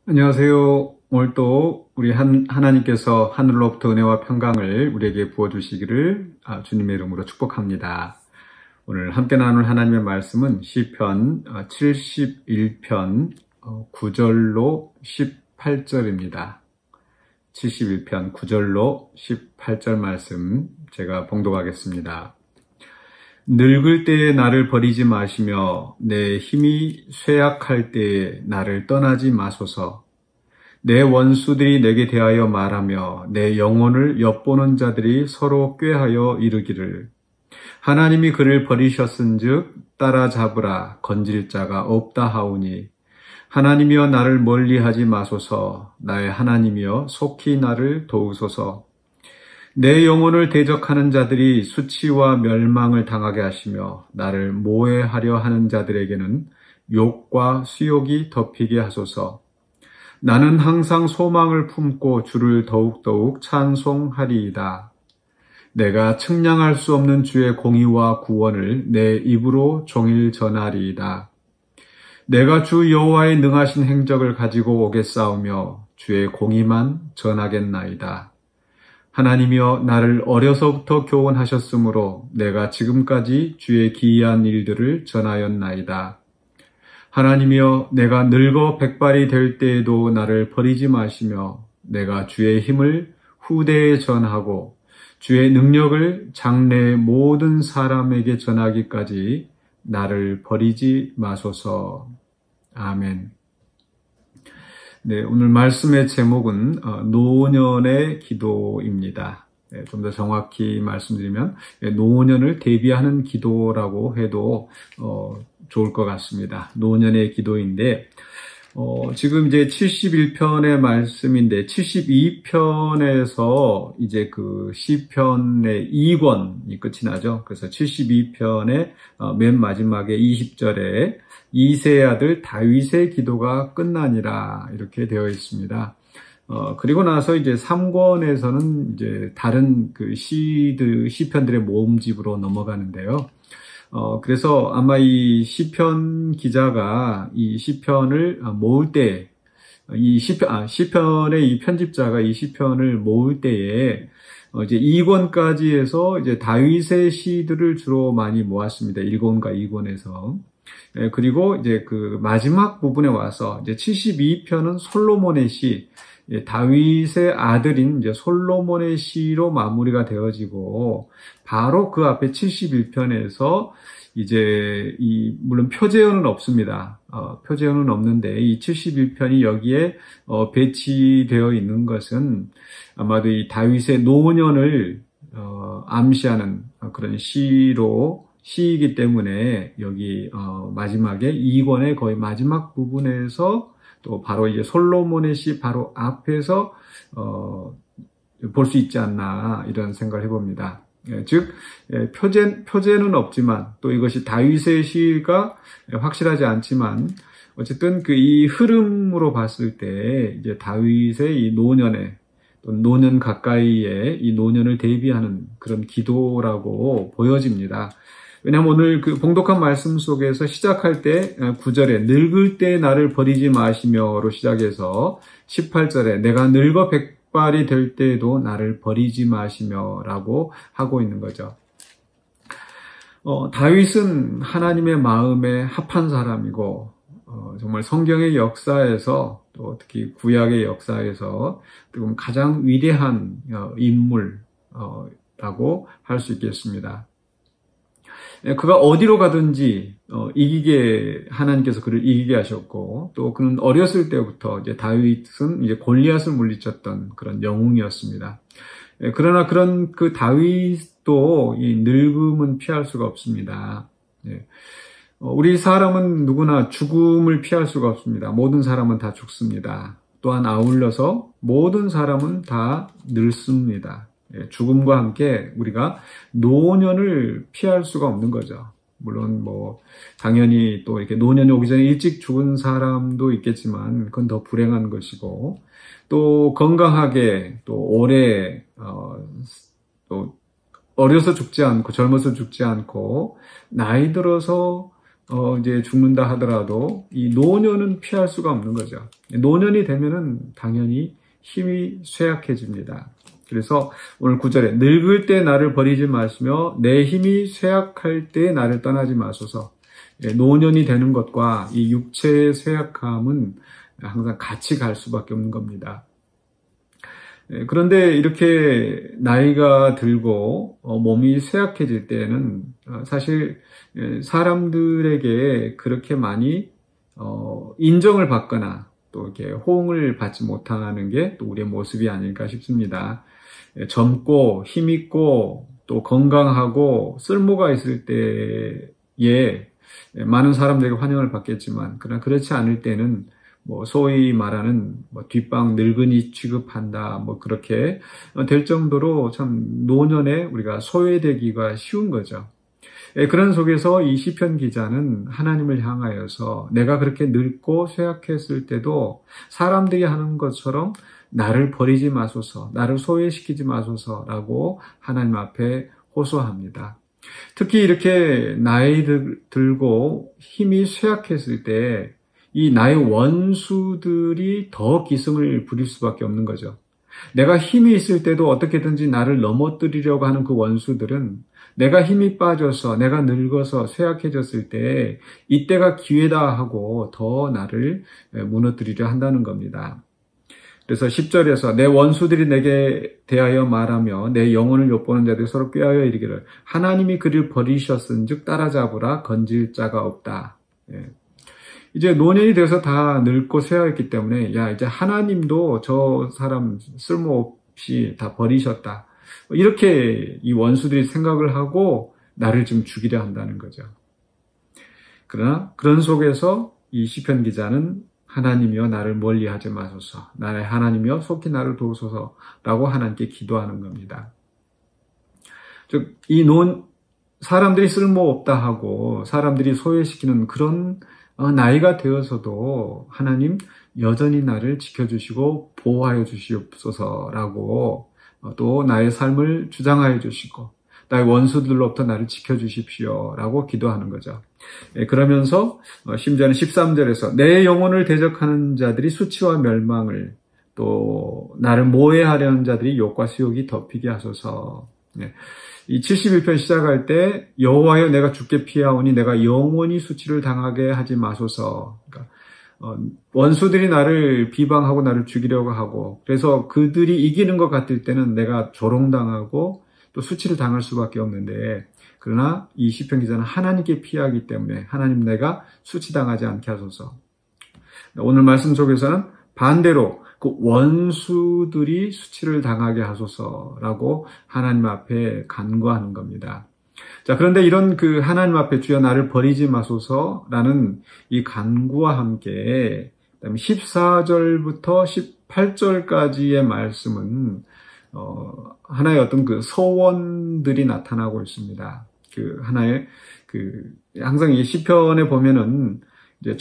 안녕하세요. 오늘 또 우리 하나님께서 하늘로부터 은혜와 평강을 우리에게 부어주시기를 주님의 이름으로 축복합니다. 오늘 함께 나눌 하나님의 말씀은 시편 71편 9절로 18절입니다. 71편 9절로 18절 말씀 제가 봉독하겠습니다. 늙을 때에 나를 버리지 마시며 내 힘이 쇠약할 때에 나를 떠나지 마소서. 내 원수들이 내게 대하여 말하며 내 영혼을 엿보는 자들이 서로 꾀하여 이르기를 하나님이 그를 버리셨은즉 따라잡으라 건질 자가 없다 하오니 하나님이여 나를 멀리하지 마소서. 나의 하나님이여 속히 나를 도우소서. 내 영혼을 대적하는 자들이 수치와 멸망을 당하게 하시며 나를 모해하려 하는 자들에게는 욕과 수욕이 덮이게 하소서. 나는 항상 소망을 품고 주를 더욱더욱 찬송하리이다. 내가 측량할 수 없는 주의 공의와 구원을 내 입으로 종일 전하리이다. 내가 주 여호와의 능하신 행적을 가지고 오겠사오며 주의 공의만 전하겠나이다. 하나님이여 나를 어려서부터 교훈하셨으므로 내가 지금까지 주의 기이한 일들을 전하였나이다. 하나님이여 내가 늙어 백발이 될 때에도 나를 버리지 마시며 내가 주의 힘을 후대에 전하고 주의 능력을 장래의 모든 사람에게 전하기까지 나를 버리지 마소서. 아멘. 네, 오늘 말씀의 제목은 노년의 기도입니다. 네, 좀 더 정확히 말씀드리면 노년을 대비하는 기도라고 해도 좋을 것 같습니다. 노년의 기도인데 지금 이제 71편의 말씀인데 72편에서 이제 그 시편의 2권이 끝이 나죠. 그래서 72편의 맨 마지막에 20절에 이새의 아들 다윗의 기도가 끝나니라 이렇게 되어 있습니다. 그리고 나서 이제 3권에서는 이제 다른 그 시편들의 모음집으로 넘어가는데요. 그래서 아마 이 시편 기자가 이 시편을 모을 때, 시편의 이 편집자가 이 시편을 모을 때에 이제 2권까지 해서 이제 다윗의 시들을 주로 많이 모았습니다. 1권과 2권에서. 그리고 이제 그 마지막 부분에 와서 이제 72편은 솔로몬의 시, 다윗의 아들인 이제 솔로몬의 시로 마무리가 되어지고 바로 그 앞에 71편에서 이제 물론 표제어는 없습니다. 표제어는 없는데 이 71편이 여기에 배치되어 있는 것은 아마도 이 다윗의 노년을 암시하는 그런 시이기 때문에 여기 마지막에 2권의 거의 마지막 부분에서 또 바로 이제 솔로몬의 시 바로 앞에서 볼 수 있지 않나 이런 생각을 해봅니다. 즉 표제는 없지만 또 이것이 다윗의 시가 확실하지 않지만 어쨌든 그 이 흐름으로 봤을 때 이제 다윗의 이 노년에 또 노년 가까이에 이 노년을 대비하는 그런 기도라고 보여집니다. 왜냐하면 오늘 그 봉독한 말씀 속에서 시작할 때 9절에 늙을 때 나를 버리지 마시며로 시작해서 18절에 내가 늙어 백발이 될 때에도 나를 버리지 마시며라고 하고 있는 거죠. 다윗은 하나님의 마음에 합한 사람이고 정말 성경의 역사에서 또 특히 구약의 역사에서 가장 위대한 인물라고 할 수 있겠습니다. 그가 어디로 가든지 하나님께서 그를 이기게 하셨고 또 그는 어렸을 때부터 이제 다윗은 이제 골리앗을 물리쳤던 그런 영웅이었습니다. 그러나 그런 그 다윗도 이 늙음은 피할 수가 없습니다. 우리 사람은 누구나 죽음을 피할 수가 없습니다. 모든 사람은 다 죽습니다. 또한 아울러서 모든 사람은 다 늙습니다. 죽음과 함께 우리가 노년을 피할 수가 없는 거죠. 물론 당연히 또 이렇게 노년이 오기 전에 일찍 죽은 사람도 있겠지만 그건 더 불행한 것이고 또 건강하게 또 오래 또 어려서 죽지 않고 젊어서 죽지 않고 나이 들어서 이제 죽는다 하더라도 이 노년은 피할 수가 없는 거죠. 노년이 되면은 당연히 힘이 쇠약해집니다. 그래서 오늘 9절에 늙을 때 나를 버리지 마시며 내 힘이 쇠약할 때 나를 떠나지 마소서. 노년이 되는 것과 이 육체의 쇠약함은 항상 같이 갈 수밖에 없는 겁니다. 그런데 이렇게 나이가 들고 몸이 쇠약해질 때는 사실 사람들에게 그렇게 많이 인정을 받거나 또 이렇게 호응을 받지 못하는 게 또 우리의 모습이 아닐까 싶습니다. 젊고 힘있고 또 건강하고 쓸모가 있을 때에 많은 사람들에게 환영을 받겠지만 그러나 그렇지 않을 때는 소위 말하는 뒷방 늙은이 취급한다 그렇게 될 정도로 참 노년에 우리가 소외되기가 쉬운 거죠. 그런 속에서 이 시편 기자는 하나님을 향하여서 내가 그렇게 늙고 쇠약했을 때도 사람들이 하는 것처럼 나를 버리지 마소서, 나를 소외시키지 마소서라고 하나님 앞에 호소합니다. 특히 이렇게 나이 들고 힘이 쇠약했을 때 이 나의 원수들이 더 기승을 부릴 수밖에 없는 거죠. 내가 힘이 있을 때도 어떻게든지 나를 넘어뜨리려고 하는 그 원수들은 내가 힘이 빠져서 내가 늙어서 쇠약해졌을 때 이때가 기회다 하고 더 나를 무너뜨리려 한다는 겁니다. 그래서 10절에서 내 원수들이 내게 대하여 말하며 내 영혼을 엿보는 자들이 서로 꾀하여 이르기를 하나님이 그를 버리셨은즉 따라잡으라 건질 자가 없다. 이제 노년이 돼서 다 늙고 쇠하였기 때문에 이제 하나님도 저 사람 쓸모없이 다 버리셨다. 이렇게 이 원수들이 생각을 하고 나를 좀 죽이려 한다는 거죠. 그러나 그런 속에서 이 시편 기자는 하나님이여 나를 멀리하지 마소서, 나의 하나님이여 속히 나를 도우소서라고 하나님께 기도하는 겁니다. 즉 이 사람들이 쓸모없다 하고 사람들이 소외시키는 그런 나이가 되어서도 하나님 여전히 나를 지켜주시고 보호하여 주시옵소서라고 또 나의 삶을 주장하여 주시고 나의 원수들로부터 나를 지켜주십시오라고 기도하는 거죠. 그러면서 심지어는 13절에서 내 영혼을 대적하는 자들이 수치와 멸망을 또 나를 모해하려는 자들이 욕과 수욕이 덮이게 하소서. 이 71편 시작할 때 여호와여 내가 죽게 피하오니 내가 영원히 수치를 당하게 하지 마소서. 그러니까 원수들이 나를 비방하고 나를 죽이려고 하고 그래서 그들이 이기는 것 같을 때는 내가 조롱당하고 또 수치를 당할 수밖에 없는데 그러나 이 시편 기자는 하나님께 피하기 때문에 하나님 내가 수치당하지 않게 하소서. 오늘 말씀 속에서는 반대로 그 원수들이 수치를 당하게 하소서라고 하나님 앞에 간구하는 겁니다. 자, 그런데 이런 그 하나님 앞에 주여 나를 버리지 마소서라는 이 간구와 함께 그다음에 14절부터 18절까지의 말씀은 하나의 어떤 그 서원들이 나타나고 있습니다. 그 하나의 항상 이 시편에 보면은 이제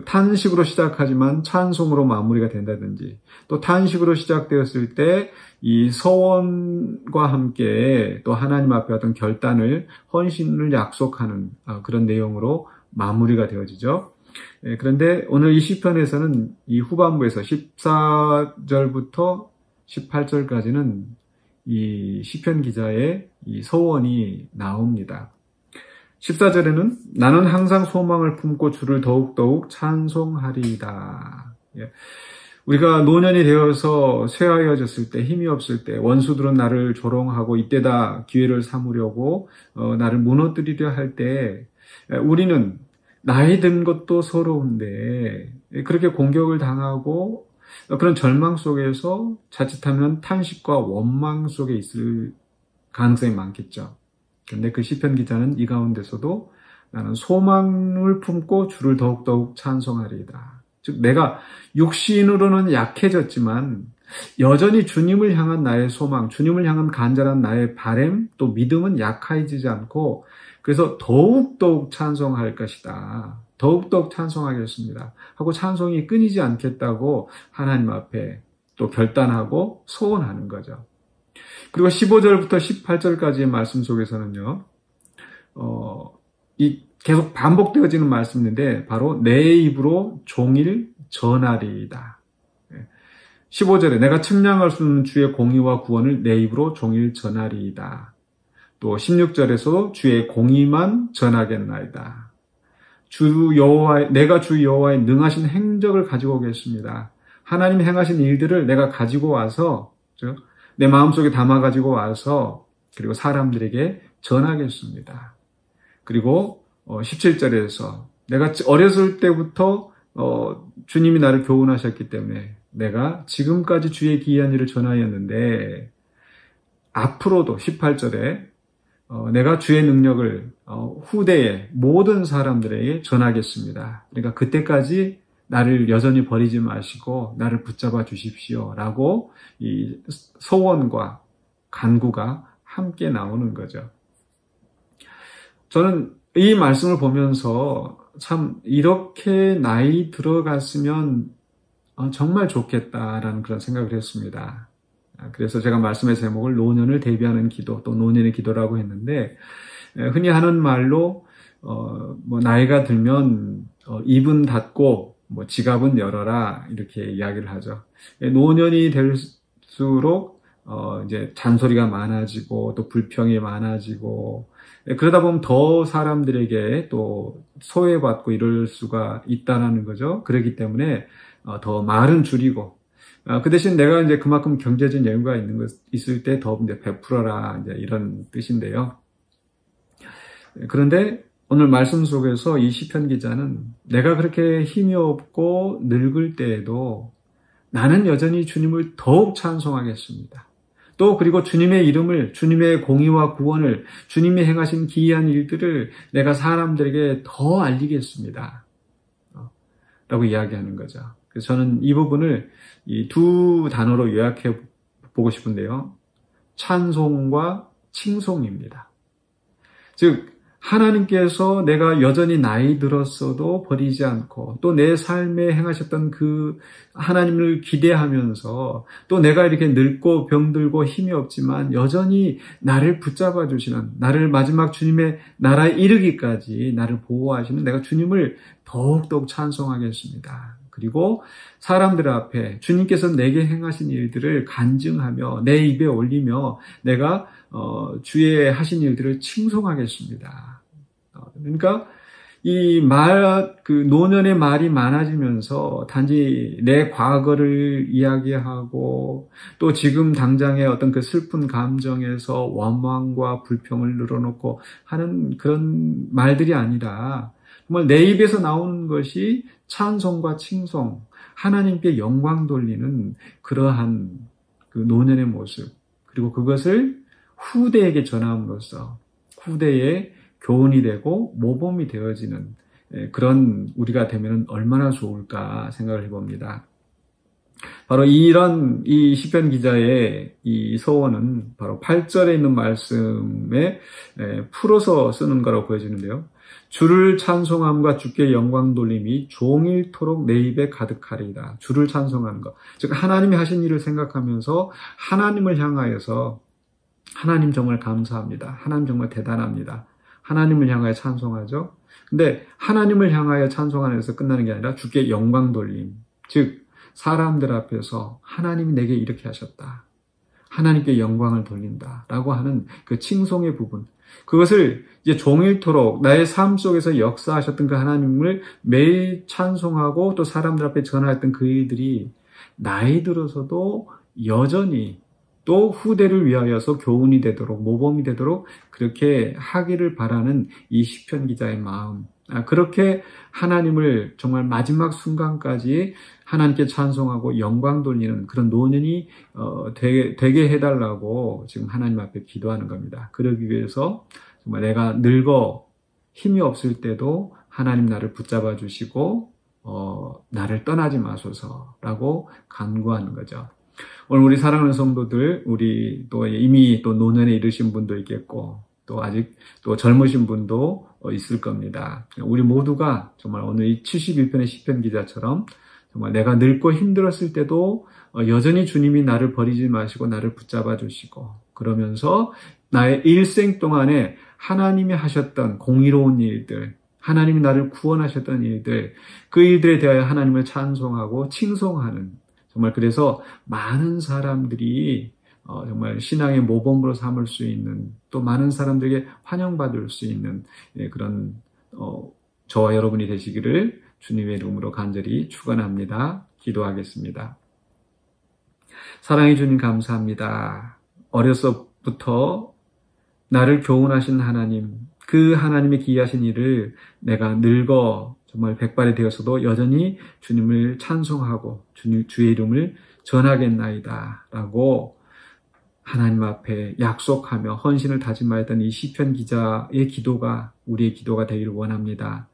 탄식으로 시작하지만 찬송으로 마무리가 된다든지 또 탄식으로 시작되었을 때 이 서원과 함께 또 하나님 앞에 어떤 결단을 헌신을 약속하는 그런 내용으로 마무리가 되어지죠. 그런데 오늘 이 시편에서는 이 후반부에서 14절부터 18절까지는 이 시편 기자의 이 서원이 나옵니다. 14절에는 나는 항상 소망을 품고 주를 더욱더욱 찬송하리이다. 우리가 노년이 되어서 쇠하여졌을 때 힘이 없을 때 원수들은 나를 조롱하고 이때다 기회를 삼으려고 나를 무너뜨리려 할 때 우리는 나이 든 것도 서러운데 그렇게 공격을 당하고 그런 절망 속에서 자칫하면 탄식과 원망 속에 있을 가능성이 많겠죠. 그런데 그 시편 기자는 이 가운데서도 나는 소망을 품고 주를 더욱더욱 찬송하리이다. 즉 내가 육신으로는 약해졌지만 여전히 주님을 향한 나의 소망, 주님을 향한 간절한 나의 바람, 또 믿음은 약해지지 않고 그래서 더욱더욱 찬송할 것이다. 더욱더욱 찬송하겠습니다. 하고 찬송이 끊이지 않겠다고 하나님 앞에 또 결단하고 소원하는 거죠. 그리고 15절부터 18절까지의 말씀 속에서는요, 이 계속 반복되어지는 말씀인데 바로 내 입으로 종일 전하리이다. 15절에 내가 측량할 수 없는 주의 공의와 구원을 내 입으로 종일 전하리이다. 또 16절에서 주의 공의만 전하겠나이다. 내가 주 여호와의 능하신 행적을 가지고 오겠습니다. 하나님이 행하신 일들을 내가 가지고 와서 내 마음속에 담아 가지고 와서 그리고 사람들에게 전하겠습니다. 그리고 17절에서 내가 어렸을 때부터 주님이 나를 교훈하셨기 때문에 내가 지금까지 주의 기이한 일을 전하였는데 앞으로도 18절에 내가 주의 능력을 후대의 모든 사람들에게 전하겠습니다. 그러니까 그때까지 나를 여전히 버리지 마시고 나를 붙잡아 주십시오 라고 이 소원과 간구가 함께 나오는 거죠. 저는 이 말씀을 보면서 참 이렇게 나이 들어갔으면 정말 좋겠다라는 그런 생각을 했습니다. 그래서 제가 말씀의 제목을 노년을 대비하는 기도, 또 노년의 기도라고 했는데, 흔히 하는 말로 나이가 들면 입은 닫고 지갑은 열어라 이렇게 이야기를 하죠. 노년이 될수록 이제 잔소리가 많아지고 또 불평이 많아지고 그러다 보면 더 사람들에게 또 소외받고 이럴 수가 있다는 거죠. 그렇기 때문에 더 말은 줄이고 그 대신 내가 이제 그만큼 경제적인 여유가 있을 때 더 이제 베풀어라 이제 이런 뜻인데요. 그런데 오늘 말씀 속에서 이 시편 기자는 내가 그렇게 힘이 없고 늙을 때에도 나는 여전히 주님을 더욱 찬송하겠습니다. 또 그리고 주님의 이름을, 주님의 공의와 구원을, 주님이 행하신 기이한 일들을 내가 사람들에게 더 알리겠습니다. 라고 이야기하는 거죠. 그래서 저는 이 부분을 이 두 단어로 요약해 보고 싶은데요. 찬송과 칭송입니다. 즉 하나님께서 내가 여전히 나이 들었어도 버리지 않고 또 내 삶에 행하셨던 그 하나님을 기대하면서 또 내가 이렇게 늙고 병들고 힘이 없지만 여전히 나를 붙잡아 주시는, 나를 마지막 주님의 나라에 이르기까지 나를 보호하시는 내가 주님을 더욱더욱 찬송하겠습니다. 그리고 사람들 앞에 주님께서 내게 행하신 일들을 간증하며 내 입에 올리며 내가 주의 하신 일들을 칭송하겠습니다. 그러니까 이 노년의 말이 많아지면서 단지 내 과거를 이야기하고 또 지금 당장의 어떤 그 슬픈 감정에서 원망과 불평을 늘어놓고 하는 그런 말들이 아니라 정말 내 입에서 나오는 것이 찬송과 칭송, 하나님께 영광 돌리는 그러한 그 노년의 모습, 그리고 그것을 후대에게 전함으로써 후대에 교훈이 되고 모범이 되어지는 그런 우리가 되면 얼마나 좋을까 생각을 해봅니다. 바로 이 시편 기자의 이 서원은 바로 8절에 있는 말씀에 풀어서 쓰는 거라고 보여지는데요. 주를 찬송함과 주께 영광 돌림이 종일토록 내 입에 가득하리이다. 주를 찬송하는 것. 즉 하나님이 하신 일을 생각하면서 하나님을 향하여서 하나님 정말 감사합니다. 하나님 정말 대단합니다. 하나님을 향하여 찬송하죠. 근데 하나님을 향하여 찬송하는 데서 끝나는 게 아니라 주께 영광 돌림. 즉 사람들 앞에서 하나님이 내게 이렇게 하셨다. 하나님께 영광을 돌린다. 라고 하는 그 칭송의 부분. 그것을 이제 종일토록 나의 삶 속에서 역사하셨던 그 하나님을 매일 찬송하고 또 사람들 앞에 전하였던 그 일들이 나이 들어서도 여전히 또 후대를 위하여서 교훈이 되도록 모범이 되도록 그렇게 하기를 바라는 이 시편 기자의 마음. 그렇게 하나님을 정말 마지막 순간까지 하나님께 찬송하고 영광 돌리는 그런 노년이 되게 해달라고 지금 하나님 앞에 기도하는 겁니다. 그러기 위해서 정말 내가 늙어 힘이 없을 때도 하나님 나를 붙잡아 주시고 나를 떠나지 마소서라고 간구하는 거죠. 오늘 우리 사랑하는 성도들, 우리 또 이미 또 노년에 이르신 분도 있겠고 또 아직 또 젊으신 분도 있을 겁니다. 우리 모두가 정말 오늘 이 71편의 시편 기자처럼 정말 내가 늙고 힘들었을 때도 여전히 주님이 나를 버리지 마시고 나를 붙잡아 주시고 그러면서 나의 일생 동안에 하나님이 하셨던 공의로운 일들, 하나님이 나를 구원하셨던 일들, 그 일들에 대하여 하나님을 찬송하고 칭송하는, 정말 그래서 많은 사람들이 정말 신앙의 모범으로 삼을 수 있는, 또 많은 사람들에게 환영받을 수 있는 그런 저와 여러분이 되시기를 주님의 이름으로 간절히 축원합니다. 기도하겠습니다. 사랑해 주님 감사합니다. 어려서부터 나를 교훈하신 하나님, 그 하나님의 기이하신 일을 내가 늙어 정말 백발이 되어서도 여전히 주님을 찬송하고 주의 이름을 전하겠나이다 라고 하나님 앞에 약속하며 헌신을 다짐하였던 이 시편 기자의 기도가 우리의 기도가 되기를 원합니다.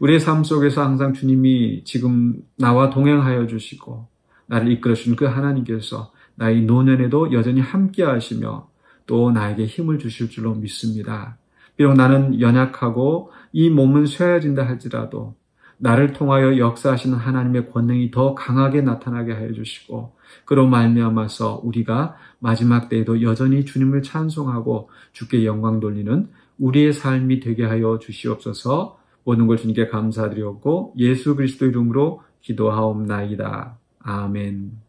우리의 삶 속에서 항상 주님이 지금 나와 동행하여 주시고 나를 이끌어주신 그 하나님께서 나의 노년에도 여전히 함께 하시며 또 나에게 힘을 주실 줄로 믿습니다. 비록 나는 연약하고 이 몸은 쇠해진다 할지라도 나를 통하여 역사하시는 하나님의 권능이 더 강하게 나타나게 하여 주시고 그로 말미암아서 우리가 마지막 때에도 여전히 주님을 찬송하고 주께 영광 돌리는 우리의 삶이 되게 하여 주시옵소서. 모든 걸 주님께 감사드리옵고 예수 그리스도 이름으로 기도하옵나이다. 아멘.